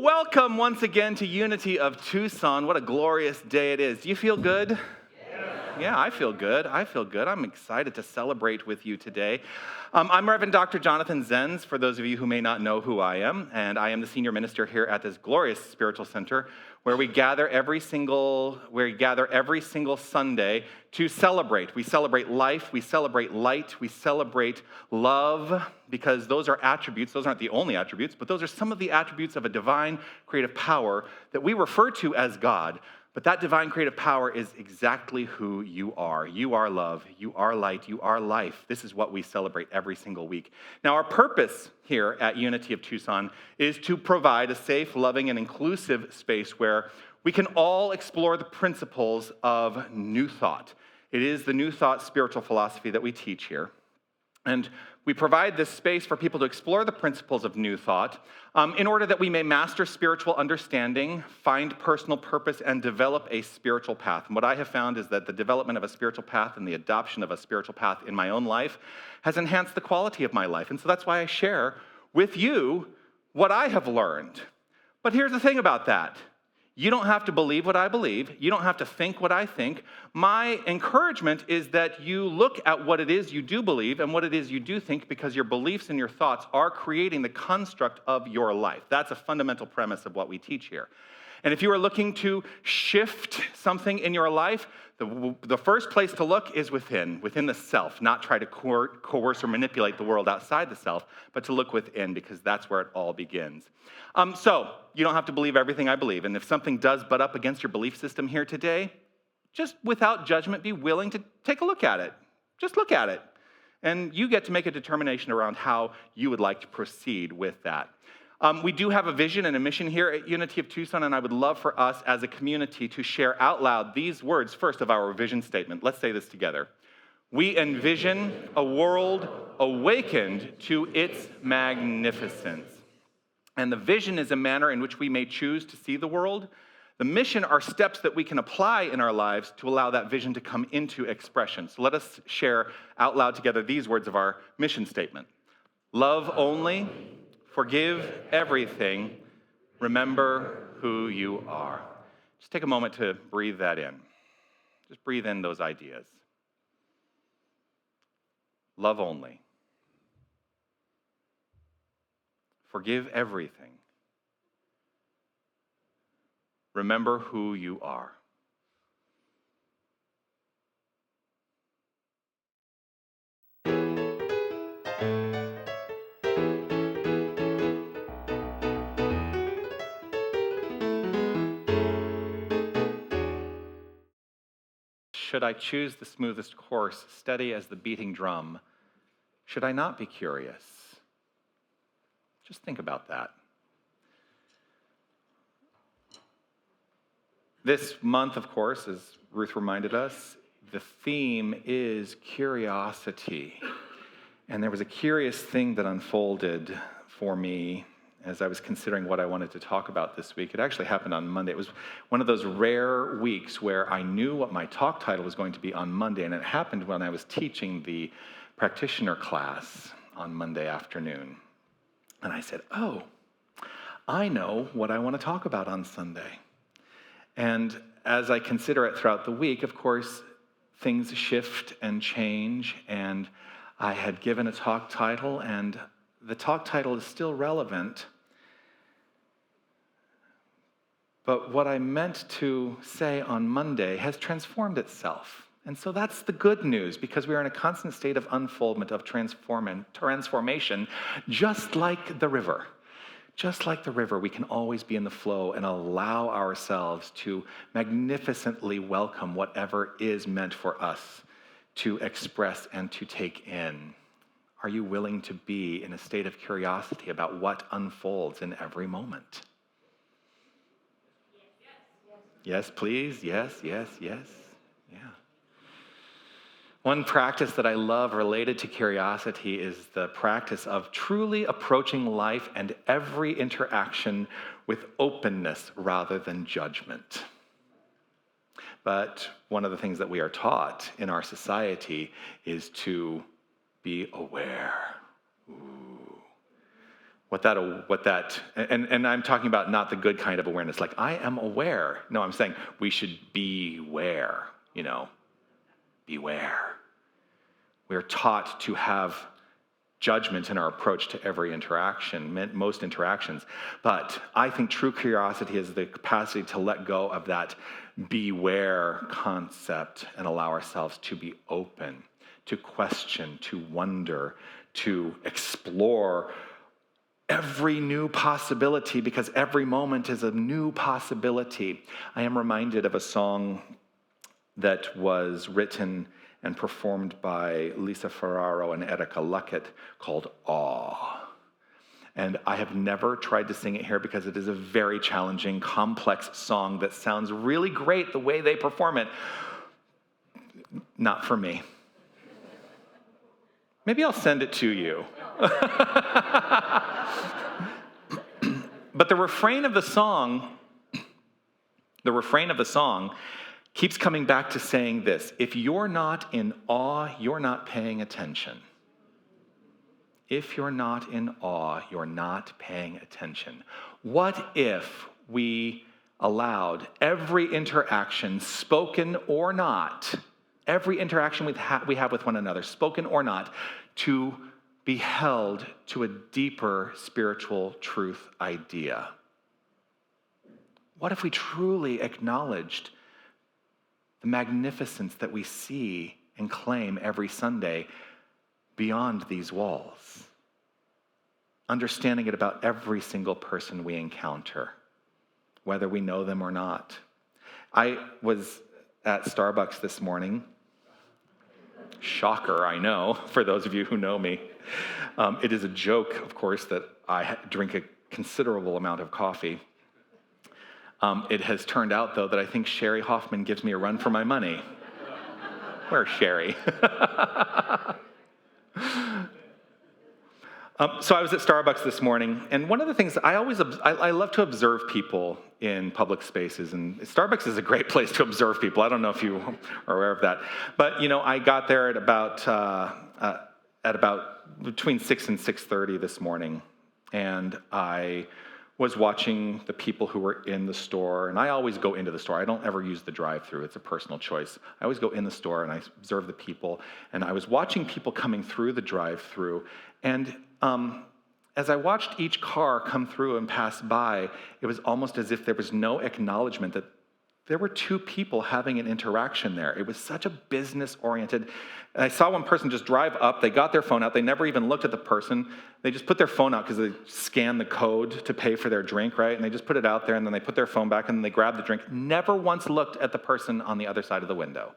Welcome once again to Unity of Tucson. What a glorious day it is. Do you feel good? Yeah, I feel good. I'm excited to celebrate with you today. I'm Reverend Dr. Jonathan Zenz, for those of you who may not know who I am, and I am the senior minister here at this glorious spiritual center where we gather every single Sunday to celebrate. We celebrate life, we celebrate light, we celebrate love, because those are attributes. Those aren't the only attributes, but those are some of the attributes of a divine creative power that we refer to as God. But that divine creative power is exactly who you are. You are love, you are light, you are life. This is what we celebrate every single week. Now, our purpose here at Unity of Tucson is to provide a safe, loving, and inclusive space where we can all explore the principles of New Thought. It is the New Thought spiritual philosophy that we teach here. And we provide this space for people to explore the principles of New Thought in order that we may master spiritual understanding, find personal purpose, and develop a spiritual path. And what I have found is that the development of a spiritual path and the adoption of a spiritual path in my own life has enhanced the quality of my life. And so that's why I share with you what I have learned. But here's the thing about that. You don't have to believe what I believe. You don't have to think what I think. My encouragement is that you look at what it is you do believe and what it is you do think, because your beliefs and your thoughts are creating the construct of your life. That's a fundamental premise of what we teach here. And if you are looking to shift something in your life, the first place to look is within the self, not try to coerce or manipulate the world outside the self, but to look within, because that's where it all begins. So you don't have to believe everything I believe. And if something does butt up against your belief system here today, just without judgment, be willing to take a look at it. Just look at it. And you get to make a determination around how you would like to proceed with that. We do have a vision and a mission here at Unity of Tucson, and I would love for us as a community to share out loud these words first of our vision statement. Let's say this together. We envision a world awakened to its magnificence. And the vision is a manner in which we may choose to see the world. The mission are steps that we can apply in our lives to allow that vision to come into expression. So let us share out loud together these words of our mission statement. Love only. Forgive everything. Remember who you are. Just take a moment to breathe that in. Just breathe in those ideas. Love only. Forgive everything. Remember who you are. Should I choose the smoothest course, steady as the beating drum? Should I not be curious? Just think about that. This month, of course, as Ruth reminded us, the theme is curiosity. And there was a curious thing that unfolded for me as I was considering what I wanted to talk about this week. It actually happened on Monday. It was one of those rare weeks where I knew what my talk title was going to be on Monday, and it happened when I was teaching the practitioner class on Monday afternoon. And I said, oh, I know what I want to talk about on Sunday. And as I consider it throughout the week, of course, things shift and change, and I had given a talk title, and the talk title is still relevant. But what I meant to say on Monday has transformed itself. And so that's the good news, because we are in a constant state of unfoldment, of transformation, just like the river. Just like the river, we can always be in the flow and allow ourselves to magnificently welcome whatever is meant for us to express and to take in. Are you willing to be in a state of curiosity about what unfolds in every moment? Yes, please. Yes. Yeah. One practice that I love related to curiosity is the practice of truly approaching life and every interaction with openness rather than judgment. But one of the things that we are taught in our society is to be aware. and I'm talking about not the good kind of awareness, like I am aware. No, I'm saying we should beware, beware. We're taught to have judgment in our approach to every interaction, most interactions. But I think true curiosity is the capacity to let go of that beware concept and allow ourselves to be open, to question, to wonder, to explore every new possibility, because every moment is a new possibility. I am reminded of a song that was written and performed by Lisa Ferraro and Erika Luckett called Awe. And I have never tried to sing it here because it is a very challenging, complex song that sounds really great the way they perform it. Not for me. Maybe I'll send it to you. But the refrain of the song keeps coming back to saying this: if you're not in awe, you're not paying attention. If you're not in awe, you're not paying attention. What if we allowed every interaction, spoken or not, every interaction we have with one another, spoken or not, to be held to a deeper spiritual truth idea? What if we truly acknowledged the magnificence that we see and claim every Sunday beyond these walls? Understanding it about every single person we encounter, whether we know them or not. I was at Starbucks this morning. Shocker, I know, for those of you who know me. It is a joke, of course, that I drink a considerable amount of coffee. It has turned out, though, that I think Sherry Hoffman gives me a run for my money. Where's Sherry? So I was at Starbucks this morning, and one of the things I love to observe people in public spaces, and Starbucks is a great place to observe people. I don't know if you are aware of that, but I got there at about between 6 and 6:30 this morning, and I was watching the people who were in the store, and I always go into the store. I don't ever use the drive-thru. It's a personal choice. I always go in the store and I observe the people, and I was watching people coming through the drive-thru, and as I watched each car come through and pass by, it was almost as if there was no acknowledgement that there were two people having an interaction there. It was such a business-oriented. I saw one person just drive up. They got their phone out. They never even looked at the person. They just put their phone out because they scanned the code to pay for their drink, right? And they just put it out there, and then they put their phone back, and then they grabbed the drink. Never once looked at the person on the other side of the window.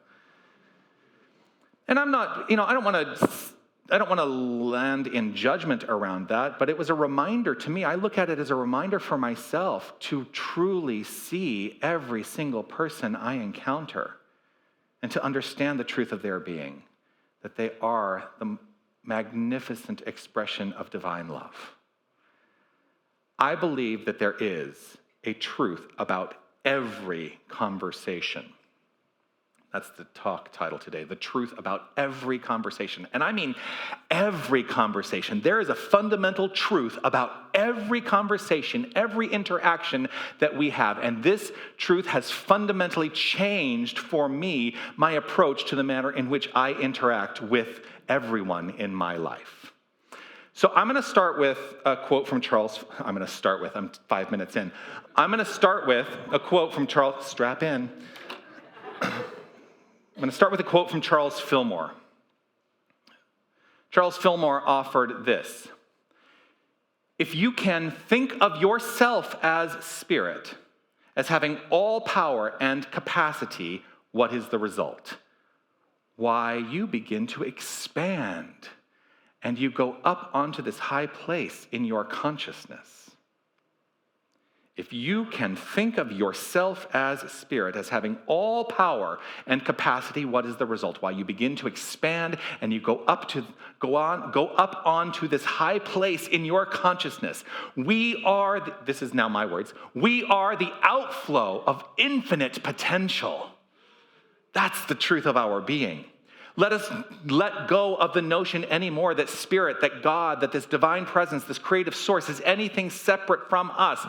And I'm not, I don't want to land in judgment around that, but it was a reminder to me. I look at it as a reminder for myself to truly see every single person I encounter and to understand the truth of their being, that they are the magnificent expression of divine love. I believe that there is a truth about every conversation. That's the talk title today, the truth about every conversation. And I mean every conversation. There is a fundamental truth about every conversation, every interaction that we have. And this truth has fundamentally changed for me my approach to the manner in which I interact with everyone in my life. So I'm going to start with a quote from I'm 5 minutes in. I'm going to start with a quote from Charles, strap in. I'm going to start with a quote from Charles Fillmore. Charles Fillmore offered this: if you can think of yourself as spirit, as having all power and capacity, what is the result? Why, you begin to expand, and you go up onto this high place in your consciousness. If you can think of yourself as spirit, as having all power and capacity, what is the result? Why, you begin to expand and you go up onto this high place in your consciousness. This is now my words, we are the outflow of infinite potential. That's the truth of our being. Let us let go of the notion anymore that spirit, that God, that this divine presence, this creative source is anything separate from us.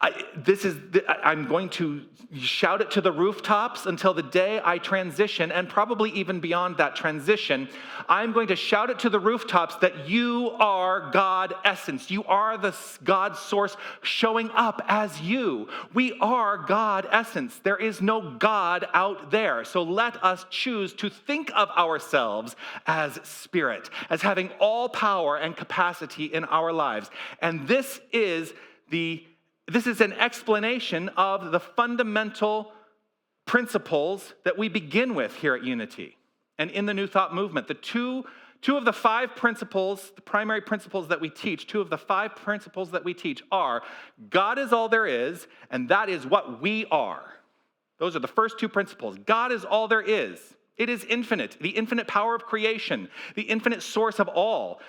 I'm going to shout it to the rooftops until the day I transition, and probably even beyond that transition. I'm going to shout it to the rooftops that you are God essence. You are the God source showing up as you. We are God essence. There is no God out there. So let us choose to think of ourselves as spirit, as having all power and capacity in our lives. And this is an explanation of the fundamental principles that we begin with here at Unity and in the New Thought movement. The two of the 5 principles, the primary principles that we teach, 2 of the 5 principles that we teach are God is all there is, and that is what we are. Those are the first 2 principles. God is all there is. It is infinite, the infinite power of creation, the infinite source of all.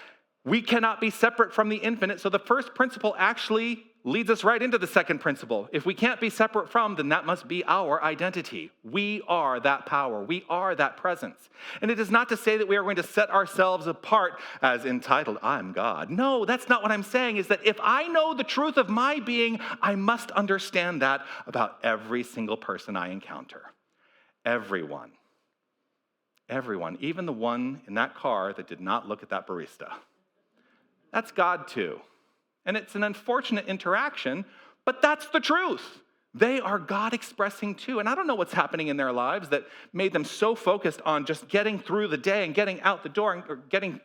We cannot be separate from the infinite, so the first principle actually leads us right into the second principle. If we can't be separate from, then that must be our identity. We are that power. We are that presence. And it is not to say that we are going to set ourselves apart as entitled, I'm God. No, that's not what I'm saying, is that if I know the truth of my being, I must understand that about every single person I encounter. Everyone, even the one in that car that did not look at that barista. That's God too. And it's an unfortunate interaction, but that's the truth. They are God expressing too. And I don't know what's happening in their lives that made them so focused on just getting through the day and getting out the door, or getting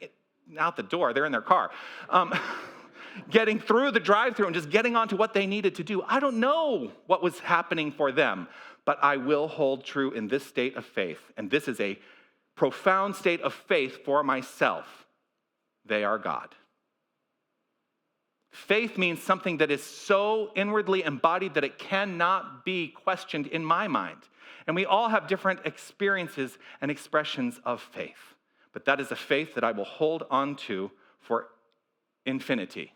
out the door, they're in their car, getting through the drive-thru and just getting on to what they needed to do. I don't know what was happening for them, but I will hold true in this state of faith. And this is a profound state of faith for myself. They are God. Faith means something that is so inwardly embodied that it cannot be questioned in my mind. And we all have different experiences and expressions of faith. But that is a faith that I will hold on to for infinity.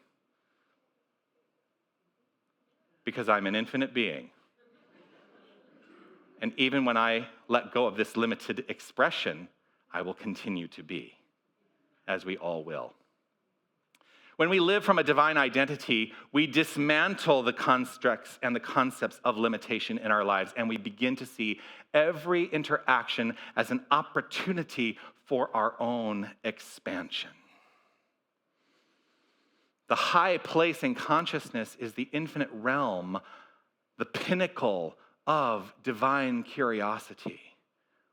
Because I'm an infinite being. And even when I let go of this limited expression, I will continue to be, as we all will. When we live from a divine identity, we dismantle the constructs and the concepts of limitation in our lives, and we begin to see every interaction as an opportunity for our own expansion. The high place in consciousness is the infinite realm, the pinnacle of divine curiosity,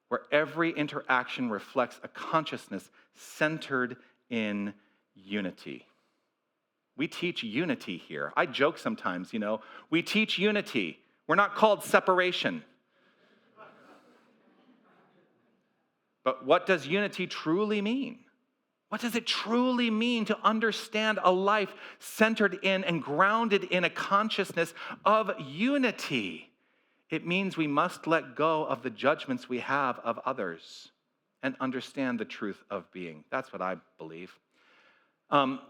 where every interaction reflects a consciousness centered in unity. We teach unity here. I joke sometimes, we teach unity. We're not called separation. But what does unity truly mean? What does it truly mean to understand a life centered in and grounded in a consciousness of unity? It means we must let go of the judgments we have of others and understand the truth of being. That's what I believe.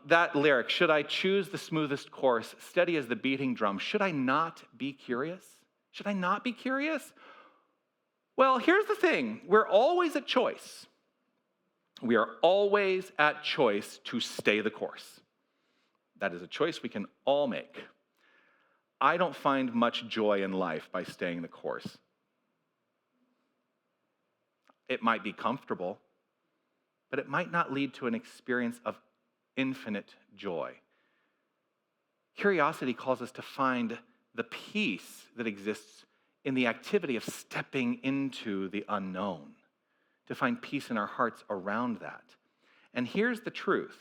That lyric, should I choose the smoothest course, steady as the beating drum, should I not be curious? Should I not be curious? Well, here's the thing. We're always at choice. We are always at choice to stay the course. That is a choice we can all make. I don't find much joy in life by staying the course. It might be comfortable, but it might not lead to an experience of infinite joy. Curiosity calls us to find the peace that exists in the activity of stepping into the unknown, to find peace in our hearts around that. And here's the truth.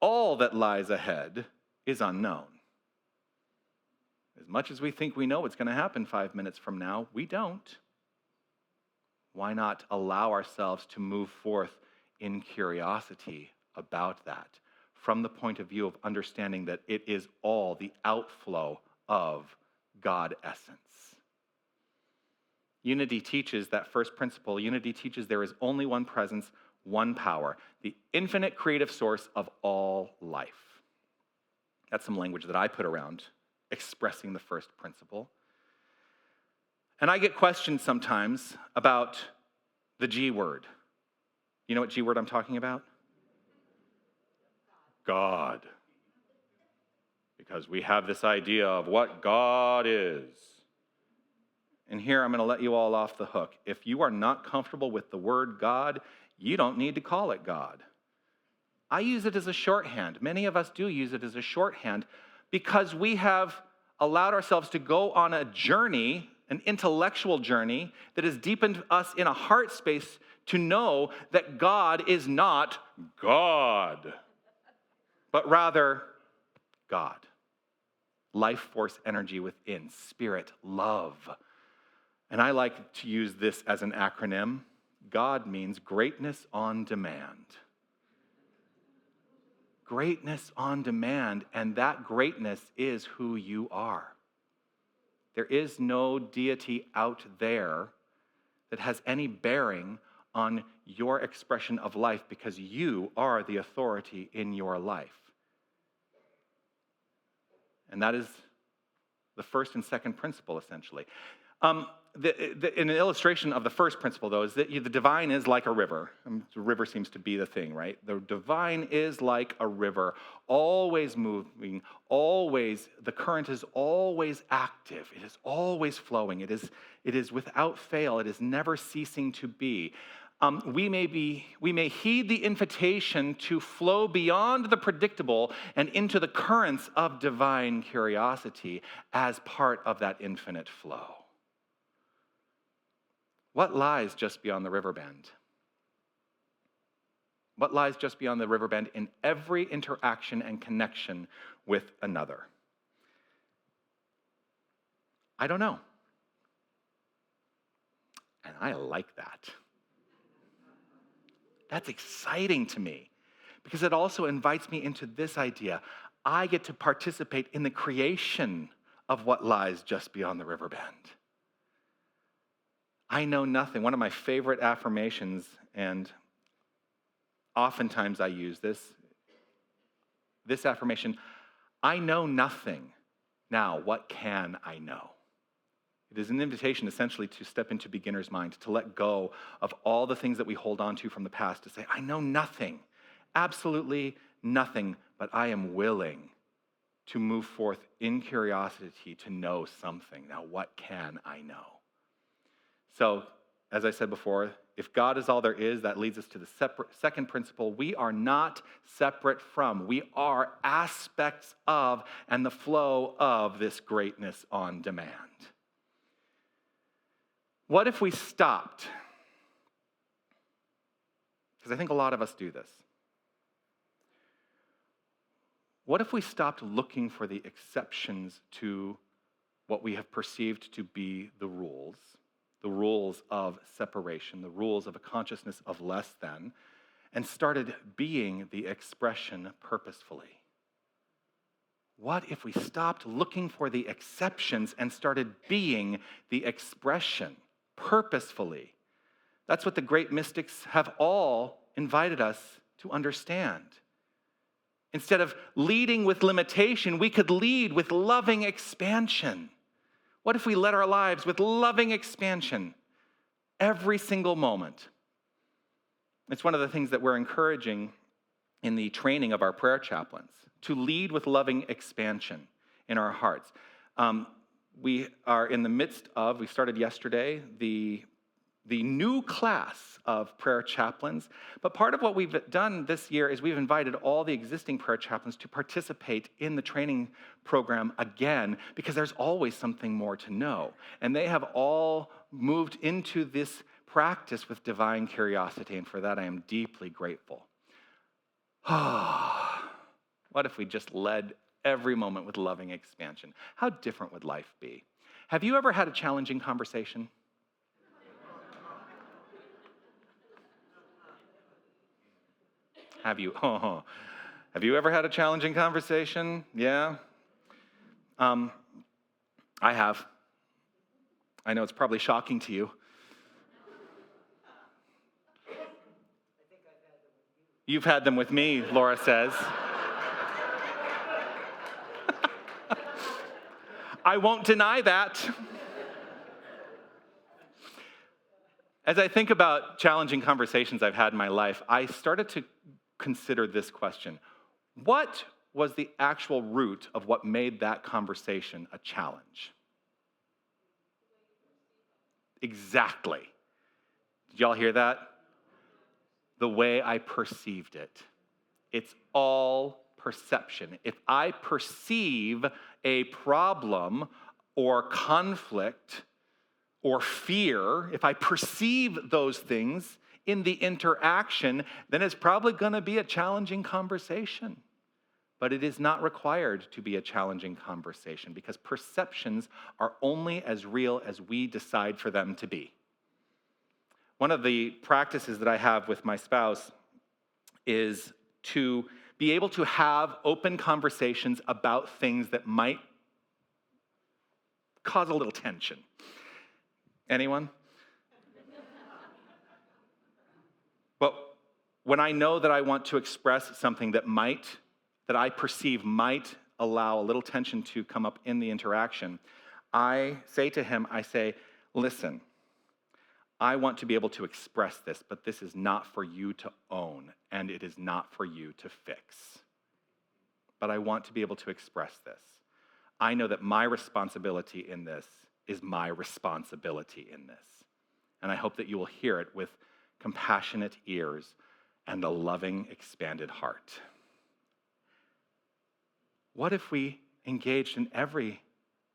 All that lies ahead is unknown. As much as we think we know what's going to happen 5 minutes from now, we don't. Why not allow ourselves to move forth in curiosity about that, from the point of view of understanding that it is all the outflow of God essence. Unity teaches that first principle. Unity teaches there is only one presence, one power, the infinite creative source of all life. That's some language that I put around expressing the first principle. And I get questioned sometimes about the G word, You know what G word I'm talking about? God. Because we have this idea of what God is. And here I'm going to let you all off the hook. If you are not comfortable with the word God, you don't need to call it God. I use it as a shorthand. Many of us do use it as a shorthand because we have allowed ourselves to go on a journey, an intellectual journey that has deepened us in a heart space to know that God is not God, but rather God. Life force energy within, spirit, love. And I like to use this as an acronym. God means greatness on demand. Greatness on demand, and that greatness is who you are. There is no deity out there that has any bearing on your expression of life because you are the authority in your life. And that is the first and second principle, essentially. An illustration of the first principle, though, is that the divine is like a river. The river seems to be the thing, right? The divine is like a river, always moving, always, the current is always active. It is always flowing. It is without fail. It is never ceasing to be. We may heed the invitation to flow beyond the predictable and into the currents of divine curiosity as part of that infinite flow. What lies just beyond the river bend? What lies just beyond the river bend in every interaction and connection with another? I don't know. And I like that. That's exciting to me because it also invites me into this idea. I get to participate in the creation of what lies just beyond the river bend. I know nothing. One of my favorite affirmations, and oftentimes I use this affirmation, I know nothing. Now, what can I know? It is an invitation essentially to step into beginner's mind, to let go of all the things that we hold on to from the past, to say, I know nothing, absolutely nothing, but I am willing to move forth in curiosity to know something. Now, what can I know? So, as I said before, if God is all there is, that leads us to the second principle. We are not separate from, we are aspects of and the flow of this greatness on demand. What if we stopped? Because I think a lot of us do this. What if we stopped looking for the exceptions to what we have perceived to be the rules of separation, the rules of a consciousness of less than, and started being the expression purposefully? What if we stopped looking for the exceptions and started being the expression purposefully? That's what the great mystics have all invited us to understand. Instead of leading with limitation, we could lead with loving expansion. What if we led our lives with loving expansion every single moment? It's one of the things that we're encouraging in the training of our prayer chaplains, to lead with loving expansion in our hearts. We are in the midst of, we started yesterday, the new class of prayer chaplains. But part of what we've done this year is we've invited all the existing prayer chaplains to participate in the training program again, because there's always something more to know. And they have all moved into this practice with divine curiosity, and for that I am deeply grateful. What if we just led every moment with loving expansion? How different would life be? Have you ever had a challenging conversation? Have you? Have you ever had a challenging conversation? Yeah? I have. I know it's probably shocking to you. You've had them with me, Laura says. I won't deny that. As I think about challenging conversations I've had in my life, I started to consider this question. What was the actual root of what made that conversation a challenge? Exactly. Did y'all hear that? The way I perceived it. It's all perception. If I perceive a problem or conflict or fear, if I perceive those things in the interaction, then it's probably going to be a challenging conversation. But it is not required to be a challenging conversation because perceptions are only as real as we decide for them to be. One of the practices that I have with my spouse is to be able to have open conversations about things that might cause a little tension. Anyone? But when I know that I want to express something that I perceive might allow a little tension to come up in the interaction, I say to him, listen, I want to be able to express this, but this is not for you to own, and it is not for you to fix. But I want to be able to express this. I know that my responsibility in this is my responsibility in this. And I hope that you will hear it with compassionate ears and a loving, expanded heart. What if we engaged in every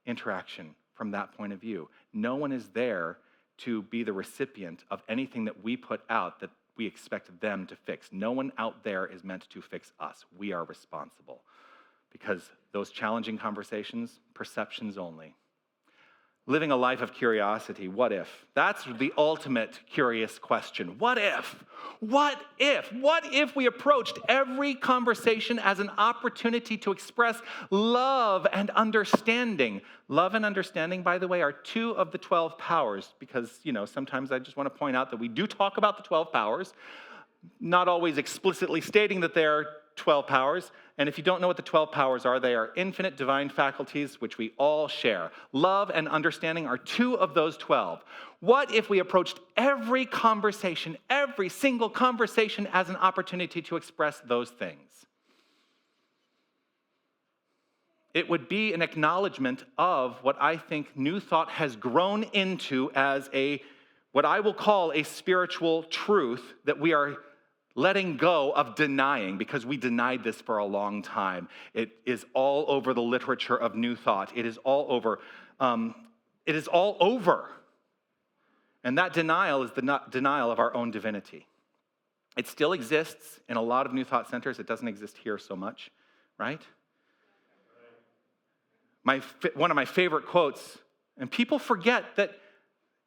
interaction from that point of view? No one is there to be the recipient of anything that we put out that we expect them to fix. No one out there is meant to fix us. We are responsible. Because those challenging conversations, perceptions only. Living a life of curiosity, what if? That's the ultimate curious question. What if? What if? What if we approached every conversation as an opportunity to express love and understanding? Love and understanding, by the way, are 2 of the 12 powers because, sometimes I just want to point out that we do talk about the 12 powers, not always explicitly stating that they're 12 powers. And if you don't know what the 12 powers are, they are infinite divine faculties, which we all share. Love and understanding are 2 of those 12. What if we approached every conversation, every single conversation, as an opportunity to express those things? It would be an acknowledgement of what I think New Thought has grown into as what I will call a spiritual truth that we are letting go of denying, because we denied this for a long time. It is all over the literature of New Thought. It is all over. It is all over. And that denial is the denial of our own divinity. It still exists in a lot of New Thought centers. It doesn't exist here so much, right? One of my favorite quotes, and people forget that,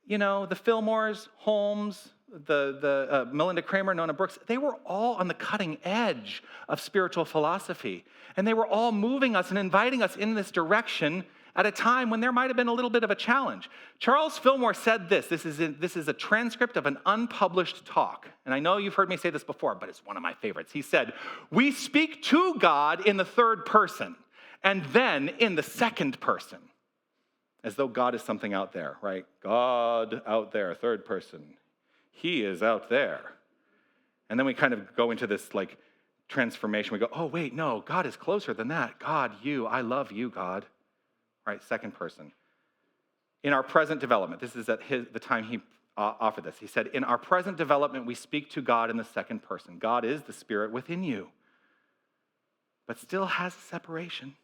the Fillmores, Holmes, the Melinda Kramer, Nona Brooks, they were all on the cutting edge of spiritual philosophy. And they were all moving us and inviting us in this direction at a time when there might have been a little bit of a challenge. Charles Fillmore said this. This is a transcript of an unpublished talk. And I know you've heard me say this before, but it's one of my favorites. He said, "We speak to God in the third person and then in the second person." As though God is something out there, right? God out there, third person. He is out there. And then we kind of go into this transformation. We go, oh, wait, no, God is closer than that. God, you, I love you, God. Right, second person. In our present development, this is at the time he offered this. He said, in our present development, we speak to God in the second person. God is the Spirit within you, but still has a separation.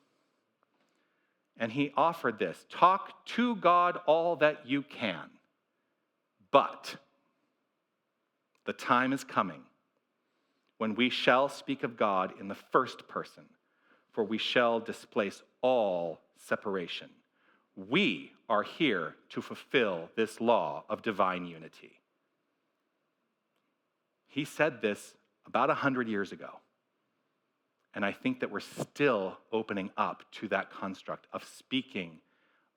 And he offered this, talk to God all that you can, but the time is coming when we shall speak of God in the first person, for we shall displace all separation. We are here to fulfill this law of divine unity. He said this about 100 years ago. And I think that we're still opening up to that construct of speaking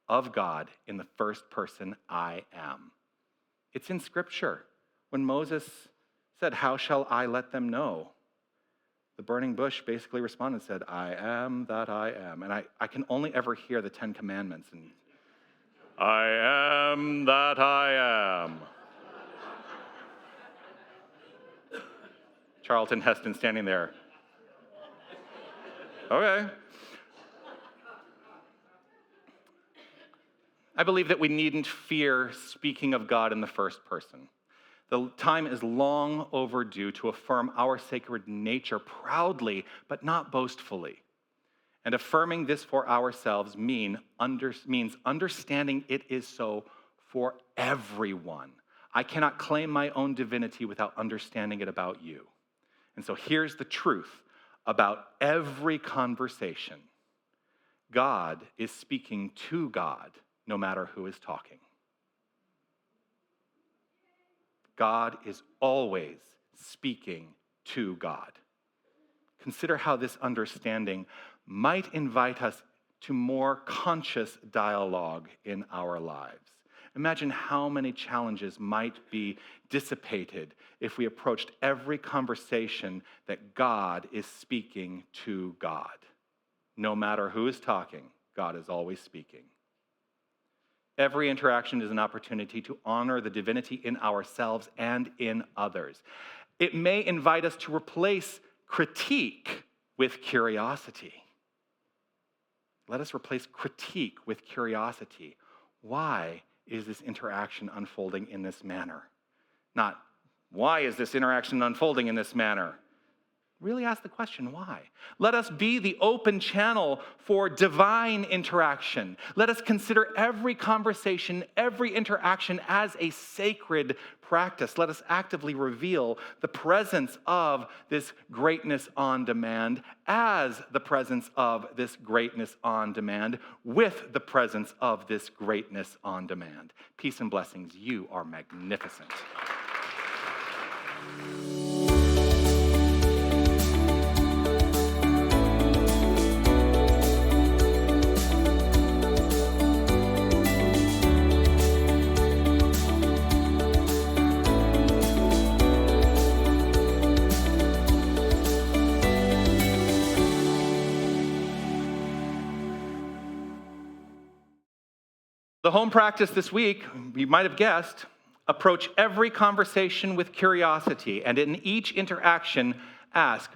of God in the first person, I am. It's in Scripture. When Moses said, how shall I let them know? The burning bush basically responded and said, I am that I am. And I can only ever hear the 10 Commandments. And I am that I am. Charlton Heston standing there. Okay. I believe that we needn't fear speaking of God in the first person. The time is long overdue to affirm our sacred nature proudly, but not boastfully. And affirming this for ourselves means understanding it is so for everyone. I cannot claim my own divinity without understanding it about you. And so here's the truth about every conversation. God is speaking to God, no matter who is talking. God is always speaking to God. Consider how this understanding might invite us to more conscious dialogue in our lives. Imagine how many challenges might be dissipated if we approached every conversation that God is speaking to God. No matter who is talking, God is always speaking. Every interaction is an opportunity to honor the divinity in ourselves and in others. It may invite us to replace critique with curiosity. Let us replace critique with curiosity. Why is this interaction unfolding in this manner? Not, why is this interaction unfolding in this manner? Really ask the question, why? Let us be the open channel for divine interaction. Let us consider every conversation, every interaction as a sacred practice. Let us actively reveal the presence of this greatness on demand as the presence of this greatness on demand with the presence of this greatness on demand. Peace and blessings. You are magnificent. The home practice this week, you might have guessed, approach every conversation with curiosity, and in each interaction, ask,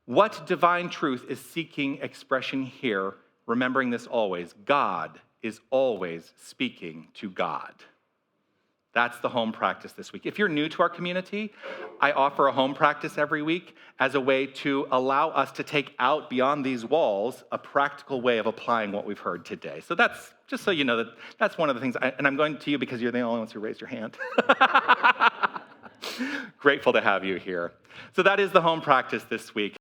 what divine truth is seeking expression here? Remembering this always, God is always speaking to God. That's the home practice this week. If you're new to our community, I offer a home practice every week as a way to allow us to take out beyond these walls a practical way of applying what we've heard today. So that's, just so you know, that's one of the things, and I'm going to you because you're the only ones who raised your hand. Grateful to have you here. So that is the home practice this week.